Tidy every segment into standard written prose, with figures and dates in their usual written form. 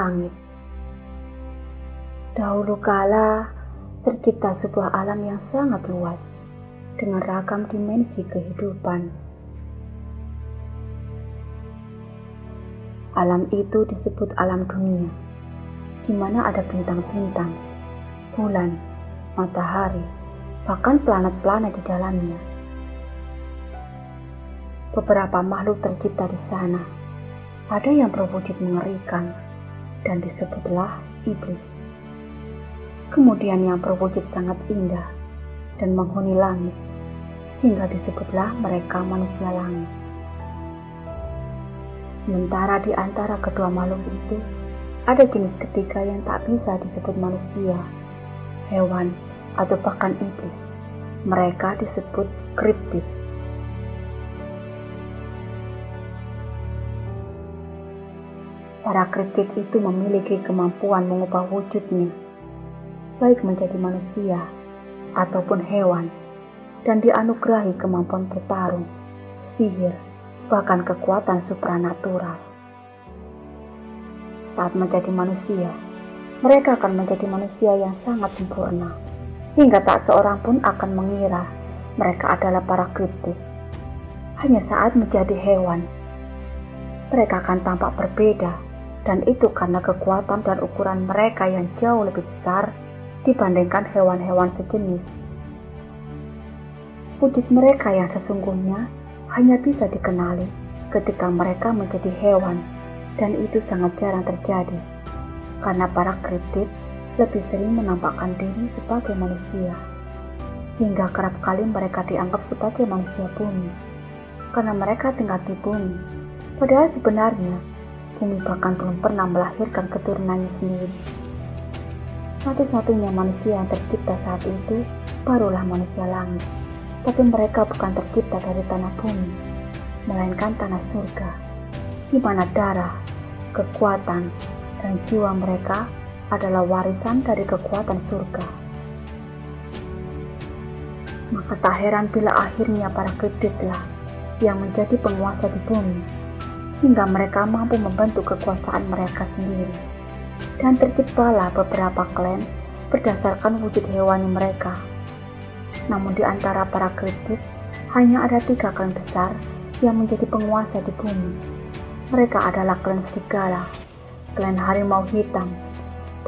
langit. Dahulu kala tercipta sebuah alam yang sangat luas dengan ragam dimensi kehidupan. Alam itu disebut alam dunia, di mana ada bintang-bintang, bulan, matahari, bahkan planet-planet di dalamnya. Beberapa makhluk tercipta di sana. Ada yang berwujud mengerikan dan disebutlah iblis. Kemudian yang berwujud sangat indah dan menghuni langit, hingga disebutlah mereka manusia langit. Sementara di antara kedua makhluk itu, ada jenis ketiga yang tak bisa disebut manusia, hewan, atau bahkan iblis. Mereka disebut kriptid. Para kriptid itu memiliki kemampuan mengubah wujudnya, baik menjadi manusia ataupun hewan, dan dianugerahi kemampuan bertarung, sihir, bahkan kekuatan supranatural. Saat menjadi manusia, mereka akan menjadi manusia yang sangat sempurna, hingga tak seorang pun akan mengira mereka adalah para kriptid. Hanya saat menjadi hewan, mereka akan tampak berbeda, dan itu karena kekuatan dan ukuran mereka yang jauh lebih besar dibandingkan hewan-hewan sejenis. Wujud mereka yang sesungguhnya hanya bisa dikenali ketika mereka menjadi hewan, dan itu sangat jarang terjadi, karena para kriptid lebih sering menampakkan diri sebagai manusia, hingga kerap kali mereka dianggap sebagai manusia bumi, karena mereka tinggal di bumi, padahal sebenarnya bumi bahkan belum pernah melahirkan keturunannya sendiri. Satu-satunya manusia yang tercipta saat itu barulah manusia langit. Tapi mereka bukan tercipta dari tanah bumi, melainkan tanah surga, di mana darah, kekuatan, dan jiwa mereka adalah warisan dari kekuatan surga. Maka tak heran bila akhirnya para kriptidlah yang menjadi penguasa di bumi, hingga mereka mampu membentuk kekuasaan mereka sendiri. Dan terciptalah beberapa klan berdasarkan wujud hewani mereka. Namun di antara para kriptid, hanya ada 3 klan besar yang menjadi penguasa di bumi. Mereka adalah klan serigala, klan harimau hitam,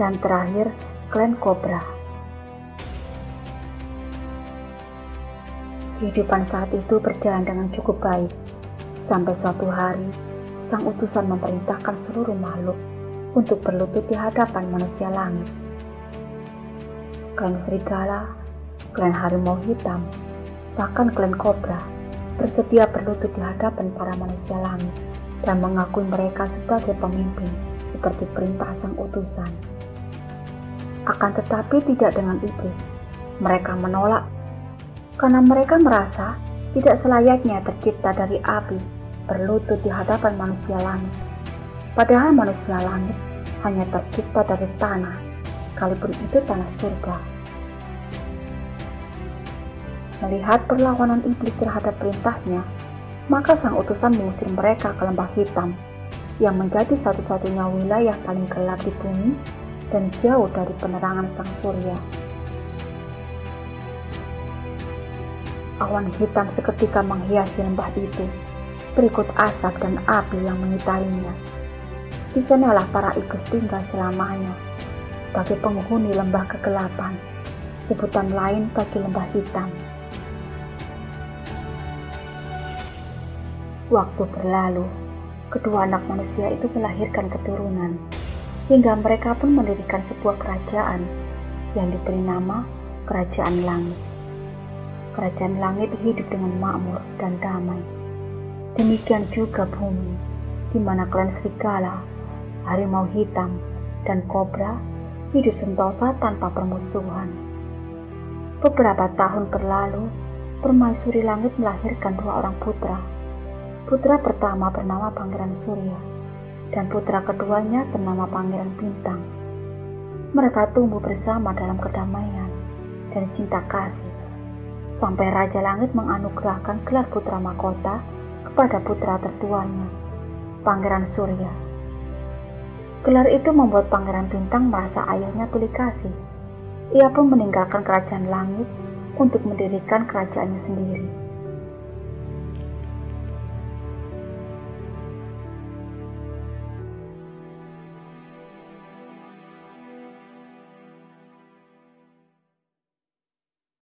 dan terakhir klan kobra. Kehidupan saat itu berjalan dengan cukup baik, sampai suatu hari sang utusan memerintahkan seluruh makhluk untuk berlutut di hadapan manusia langit. Klan serigala, klan harimau hitam, bahkan klan kobra bersedia berlutut di hadapan para manusia langit dan mengakui mereka sebagai pemimpin seperti perintah sang utusan. Akan tetapi tidak dengan iblis. Mereka menolak karena mereka merasa tidak selayaknya tercipta dari api berlutut di hadapan manusia langit. Padahal manusia langit hanya tercipta dari tanah, sekalipun itu tanah surga. Melihat perlawanan iblis terhadap perintahnya, maka sang utusan mengusir mereka ke lembah hitam, yang menjadi satu-satunya wilayah paling gelap di bumi dan jauh dari penerangan sang surya. Awan hitam seketika menghiasi lembah itu, berikut asap dan api yang mengitarinya. Di sanalah para iblis tinggal selamanya, sebagai penghuni lembah kegelapan, sebutan lain bagi lembah hitam. Waktu berlalu, kedua anak manusia itu melahirkan keturunan, hingga mereka pun mendirikan sebuah kerajaan yang diberi nama Kerajaan Langit. Kerajaan langit hidup dengan makmur dan damai. Demikian juga bumi, di mana klan serigala, harimau hitam, dan kobra hidup sentosa tanpa permusuhan. Beberapa tahun berlalu, permaisuri langit melahirkan 2 orang putra. Putra pertama bernama Pangeran Surya, dan putra keduanya bernama Pangeran Bintang. Mereka tumbuh bersama dalam kedamaian dan cinta kasih, sampai Raja Langit menganugerahkan gelar putra mahkota kepada putra tertuanya, Pangeran Surya. Gelar itu membuat Pangeran Bintang merasa ayahnya pilih kasih. Ia pun meninggalkan kerajaan langit untuk mendirikan kerajaannya sendiri.